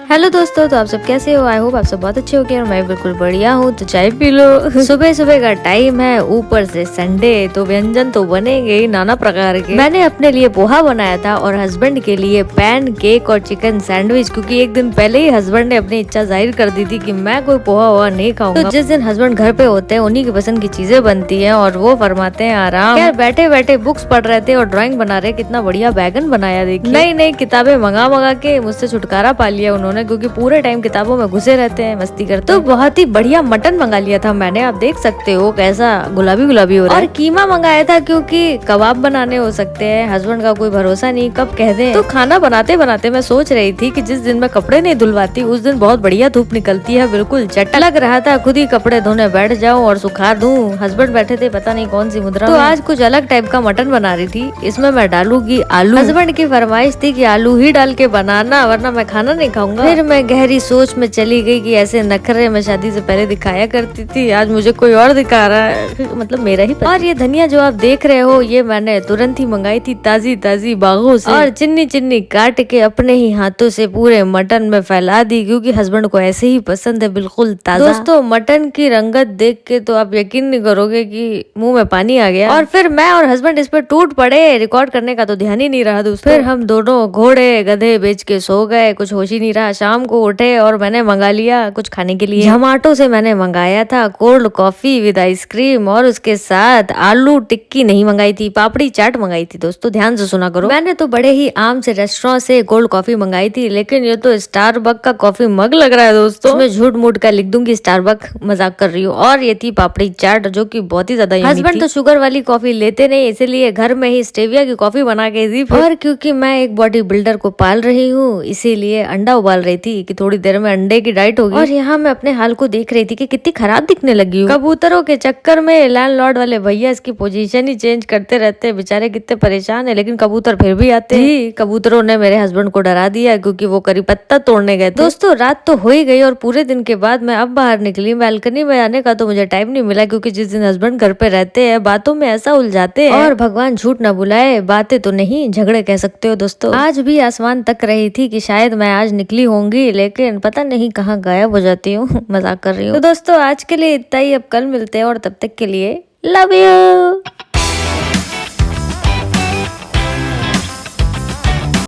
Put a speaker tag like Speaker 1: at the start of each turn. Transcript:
Speaker 1: Hello दोस्तों, तो आप सब कैसे हो? आई होप आप सब बहुत अच्छे हो गए और मैं बिल्कुल बढ़िया हूँ। तो चाय पी लो। सुबह सुबह का टाइम है, ऊपर से संडे, तो व्यंजन तो बनेंगे ही नाना प्रकार के। मैंने अपने लिए पोहा बनाया था और हस्बैंड के लिए पैन केक और चिकन सैंडविच, क्योंकि एक दिन पहले ही हस्बैंड ने अपनी इच्छा जाहिर कर दी थी कि मैं कोई पोहा वोहा नहीं खाऊंगा। तो जिस दिन हस्बैंड घर पे होते हैं उन्हीं की पसंद की चीजें बनती है और वो फरमाते हैं आराम। यार बैठे बैठे बुक्स पढ़ रहे थे और ड्राइंग बना रहे, कितना बढ़िया बैगन बनाया देखिए। नई नई किताबें मंगा के मुझसे छुटकारा पा लिया उन्होंने, क्योंकि पूरे टाइम किताबों में घुसे रहते हैं, मस्ती करते। तो बहुत ही बढ़िया मटन मंगा लिया था मैंने, आप देख सकते हो कैसा गुलाबी गुलाबी हो रहा है। और कीमा मंगाया था क्योंकि कबाब बनाने हो सकते हैं, हस्बैंड का कोई भरोसा नहीं कब कह दे। तो खाना बनाते बनाते मैं सोच रही थी कि जिस दिन मैं कपड़े नहीं धुलवाती उस दिन बहुत बढ़िया धूप निकलती है, बिल्कुल चटा लग रहा था खुद ही कपड़े धोने बैठ जाऊं और सुखा दूं। हस्बैंड बैठे थे पता नहीं कौन सी मुद्रा। तो आज कुछ अलग टाइप का मटन बना रही थी, इसमें मैं डालूंगी आलू। हस्बैंड की फरमाइश थी कि आलू ही डाल के बनाना वरना मैं खाना नहीं खाऊंगा। फिर मैं गहरी सोच में चली गई कि ऐसे नखरे मैं शादी से पहले दिखाया करती थी, आज मुझे कोई और दिखा रहा है, मतलब मेरा ही। और ये धनिया जो आप देख रहे हो ये मैंने तुरंत ही मंगाई थी ताजी ताजी बागों से, और चिन्नी चिन्नी काट के अपने ही हाथों से पूरे मटन में फैला दी, क्योंकि हस्बैंड को ऐसे ही पसंद है, बिल्कुल ताजा। दोस्तों मटन की रंगत देख के तो आप यकीन नहीं करोगे कि मुंह में पानी आ गया। और फिर मैं और हस्बैंड इस पर टूट पड़े, रिकॉर्ड करने का तो ध्यान ही नहीं रहा दोस्तों। फिर हम दोनों घोड़े गधे बेच के सो गए, कुछ होश ही नहीं रहा। शाम को उठे और मैंने मंगा लिया कुछ खाने के लिए। जोमेटो से मैंने मंगाया था कोल्ड कॉफी विद आइसक्रीम, और उसके साथ आलू टिक्की नहीं मंगाई थी, पापड़ी चाट मंगाई थी। दोस्तों ध्यान से सुना करो, मैंने तो बड़े ही आम से रेस्टोरेंट से कोल्ड कॉफी मंगाई थी, लेकिन ये तो स्टारबक का कॉफी मग लग रहा है दोस्तों। मैं झूठ मूठ का लिख दूंगी स्टारबक, मजाक कर रही हूँ। और ये थी पापड़ी चाट जो की बहुत ही ज्यादा यम्मी थी। हस्बैंड तो शुगर वाली कॉफी लेते नहीं, इसीलिए घर में ही स्टेविया की कॉफी बना के दी। और क्योंकि मैं एक बॉडी बिल्डर को पाल रही हूँ इसीलिए अंडा उबाल रही थी कि थोड़ी देर में अंडे की डाइट होगी। और यहाँ मैं अपने हाल को देख रही थी कि कितनी खराब दिखने लगी हूँ। कबूतरों के चक्कर में लैंडलॉर्ड वाले भैया इसकी पोजीशन ही चेंज करते रहते हैं, बेचारे कितने परेशान है, लेकिन कबूतर फिर भी आते हैं। कबूतरों ने मेरे हस्बैंड को डरा दिया क्योंकि वो करी पत्ता तोड़ने गए थे। दोस्तों रात तो हो ही गई और पूरे दिन के बाद मैं अब बाहर निकली। बालकनी में आने का तो मुझे टाइम नहीं मिला, क्योंकि जिस दिन हस्बैंड घर पे रहते हैं बातों में ऐसा उलझाते हैं, और भगवान झूठ न बुलाए बातें तो नहीं झगड़े कह सकते हो दोस्तों। आज भी आसमान तक रही थी कि शायद मैं आज निकली होंगी, लेकिन पता नहीं कहाँ गायब हो जाती हूँ। मजाक कर रही हूँ। तो दोस्तों आज के लिए इतना ही, अब कल मिलते हैं और तब तक के लिए लव यू।